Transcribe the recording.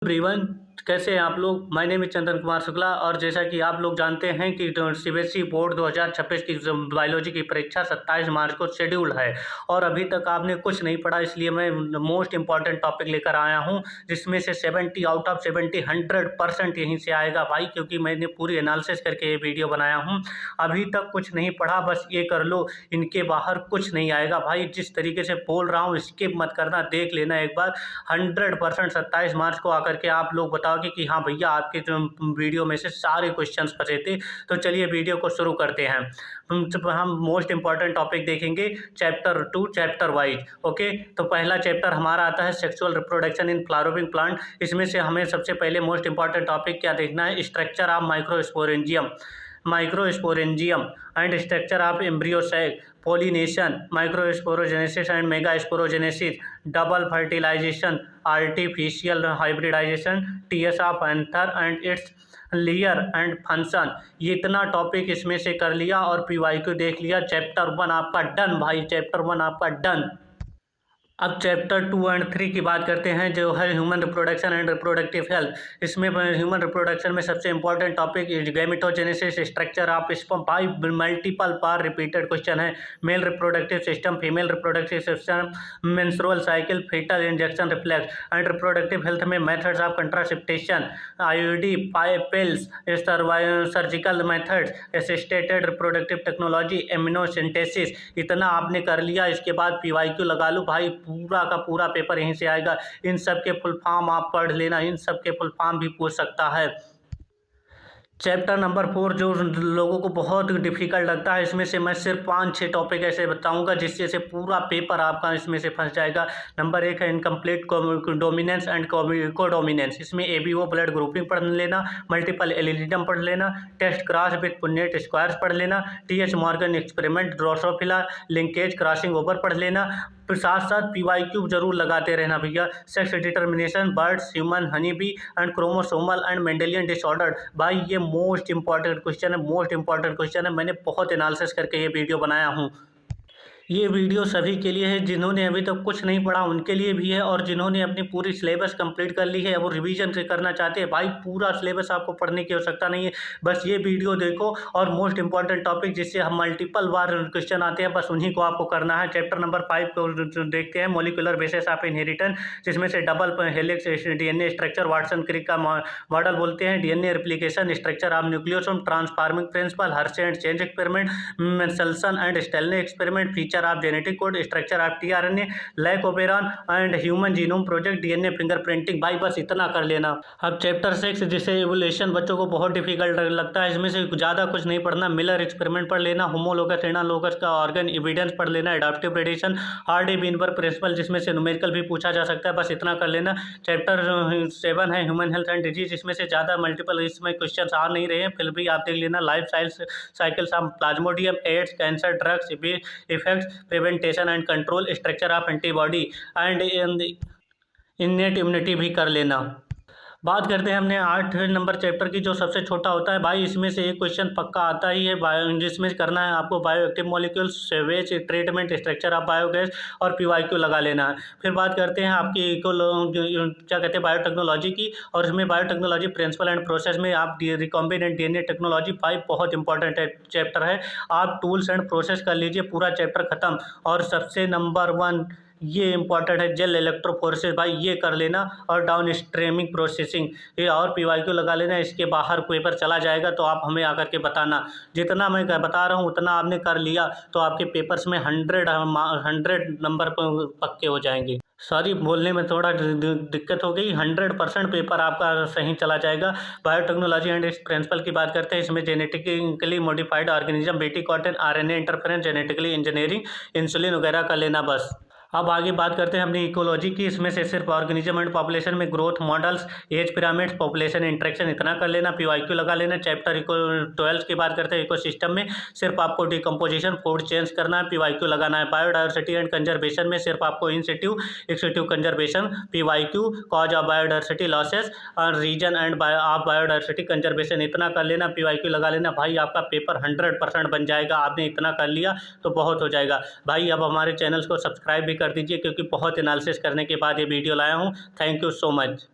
Everyone, कैसे हैं आप लोग। My name is Chandan Kumar Shukla और जैसा कि आप लोग जानते हैं कि सीबीएसई बोर्ड 2026 की बायोलॉजी की परीक्षा 27 मार्च को शेड्यूल्ड है और अभी तक आपने कुछ नहीं पढ़ा, इसलिए मैं मोस्ट इंपॉर्टेंट टॉपिक लेकर आया हूं जिसमें से 70 आउट ऑफ 70 100% यहीं से आएगा भाई, क्योंकि मैंने पूरी एनालिसिस करके ये वीडियो बनाया हूँ। अभी तक कुछ नहीं पढ़ा, बस ये कर लो, इनके बाहर कुछ नहीं आएगा भाई। जिस तरीके से बोल रहा हूँ स्किप मत करना, देख लेना एक बार। 100% 27 मार्च को आकर के आप लोग बताओगे कि हाँ भैया आपके जो वीडियो में से सारे क्वेश्चंस फंसे थे। तो चलिए वीडियो को शुरू करते हैं। हम मोस्ट इंपॉर्टेंट टॉपिक देखेंगे चैप्टर 2 चैप्टर वाइज। ओके, तो पहला चैप्टर हमारा आता है sexual reproduction in flowering plant. इसमें से हमें सबसे पहले मोस्ट इंपॉर्टेंट टॉपिक क्या देखना है, structure of microsporangium and structure of embryo sac, pollination, microsporogenesis and megasporogenesis, double fertilization, artificial hybridization, TS of anther and its layer and function. ये इतना टॉपिक इसमें से कर लिया और PYQ देख लिया। चैप्टर 1 आपका डन भाई, चैप्टर 1 आपका डन। अब चैप्टर 2 एंड 3 की बात करते हैं जो है human reproduction and reproductive health. इसमें ह्यूमन रिप्रोडक्शन में सबसे important topic gametogenesis, structure of sperm, भाई मल्टीपल बार रिपीटेड क्वेश्चन है। Male reproductive system, female reproductive system, menstrual cycle, foetal injection reflex and reproductive health में methods of contraception, IUD, pills, surgical methods, assisted reproductive technology, amniocentesis. इतना आपने कर लिया, इसके बाद PYQ लगा लो भाई, पूरा का पूरा पेपर यहीं से आएगा। इन सब के फुल फॉर्म आप पढ़ लेना, इन सब के फुल फॉर्म भी पूछ सकता है। चैप्टर नंबर 4 जो लोगों को बहुत डिफिकल्ट लगता है, इसमें से मैं सिर्फ 5-6 टॉपिक ऐसे बताऊंगा जिससे से पूरा पेपर आपका इसमें से फंस जाएगा। नंबर 1 है इनकम्प्लीट डोमिनेंस एंड कोडोमिनेंस। इसमें ABO ब्लड ग्रुपिंग पढ़ लेना, मल्टीपल एलिलिडम पढ़ लेना, test cross with punnett squares पढ़ लेना, TH Morgan experiment, drosophila linkage, crossing over पढ़ लेना। फिर साथ साथ PYQ जरूर लगाते रहना भैया। Sex determination, birds, human, honey bee and chromosomal and Mendelian disorder. भाई ये मोस्ट इंपॉर्टेंट क्वेश्चन है, मोस्ट इंपॉर्टेंट क्वेश्चन है। मैंने बहुत एनालिसिस करके ये वीडियो बनाया हूँ। ये वीडियो सभी के लिए है जिन्होंने अभी तक कुछ नहीं पढ़ा, उनके लिए भी है, और जिन्होंने अपनी पूरी सिलेबस कंप्लीट कर ली है वो रिवीजन से करना चाहते हैं। भाई पूरा सिलेबस आपको पढ़ने की आवश्यकता नहीं है, बस ये वीडियो देखो और मोस्ट इंपॉर्टेंट टॉपिक जिससे हम मल्टीपल बार क्वेश्चन आते हैं, बस उन्हीं को आपको करना है। चैप्टर नंबर 5 को देखते हैं, मोलिकुलर बेसिस ऑफ इनहेरिटेंस, जिसमें से double helix DNA structure, Watson Crick का मॉडल बोलते हैं, DNA replication, structure of nucleosome, transforming principle, Hershey and चेंज experiment, Meselson and Stahl experiment, feature of genetic code, structure of tRNA, lac operon and human genome project, DNA fingerprinting. भाई बस इतना कर लेना। अब चैप्टर 6 जिसे एवोल्यूशन बच्चों को बहुत डिफिकल्ट लगता है, इसमें से ज़्यादा कुछ नहीं पढ़ना। मिलर एक्सपेरिमेंट पढ़ लेना, होमोलोगस एनालोगस का ऑर्गन एविडेंस पढ़ लेना, एडाप्टिव प्रेडिक्शन, हार्डी-वीनबर्ग प्रिंसिपल जिसमें से न्यूमेरिकल भी पूछा जा सकता है, बस इतना कर लेना। चैप्टर 7 है ह्यूमन हेल्थ एंड डिजीज, इसमें से ज़्यादा मल्टीपल इसमें क्वेश्चन आ नहीं रहे हैं, फिर भी आप देख लेना। Life cycles of plasmodium, AIDS, cancer, drugs effects, prevention and control, structure of antibody and innate immunity भी कर लेना। बात करते हैं हमने 8 नंबर चैप्टर की, जो सबसे छोटा होता है। भाई इसमें से एक क्वेश्चन पक्का आता ही है, जिसमें करना है आपको bio active molecules, sewage treatment, structure of biogas और PYQ लगा लेना है। फिर बात करते हैं आपकी क्या कहते हैं बायोटेक्नोलॉजी की, और इसमें बायोटेक्नोलॉजी प्रिंसिपल एंड प्रोसेस में आप रिकॉम्बिनेंट DNA टेक्नोलॉजी 5 बहुत इंपॉर्टेंट चैप्टर है। आप टूल्स एंड प्रोसेस कर लीजिए, पूरा चैप्टर खत्म। और सबसे नंबर 1 ये इंपॉर्टेंट है जेल इलेक्ट्रोफोरेसिस, भाई ये कर लेना, और डाउन स्ट्रीमिंग प्रोसेसिंग ये और PYQ लगा लेना। इसके बाहर पेपर चला जाएगा तो आप हमें आकर के बताना। जितना मैं बता रहा हूँ उतना आपने कर लिया तो आपके पेपर्स में 100 नंबर पक्के हो जाएंगे। सॉरी, बोलने में थोड़ा दिक्कत हो गई। 100% पेपर आपका सही चला जाएगा। बायोटेक्नोलॉजी एंड इस प्रिंसिपल की बात करते हैं, इसमें जेनेटिकली मॉडिफाइड ऑर्गेनिज्म, बेटी cotton, RNA interference, genetically engineering, insulin वगैरह कर लेना बस। अब आगे बात करते हैं अपनी इकोलॉजी की, इसमें से सिर्फ ऑर्गेनिज्म एंड पॉपुलेशन में growth models, age pyramids, population interaction इतना कर लेना, PYQ लगा लेना। चैप्टर 12 की बात करते हैं इकोसिस्टम में, सिर्फ आपको डिकम्पोजिशन, फूड चेंज करना है, PYQ लगाना है। बायोडाइवर्सिटी एंड कंजर्वेशन में सिर्फ आपको ex situ conservation, PYQ, cause of biodiversity losses और reason and of biodiversity conservation इतना कर लेना, PYQ लगा लेना। भाई आपका पेपर 100% बन जाएगा। आपने इतना कर लिया तो बहुत हो जाएगा। भाई अब हमारे चैनल को सब्सक्राइब भी कर दीजिए, क्योंकि बहुत एनालिसिस करने के बाद ये वीडियो लाया हूँ। Thank you so much.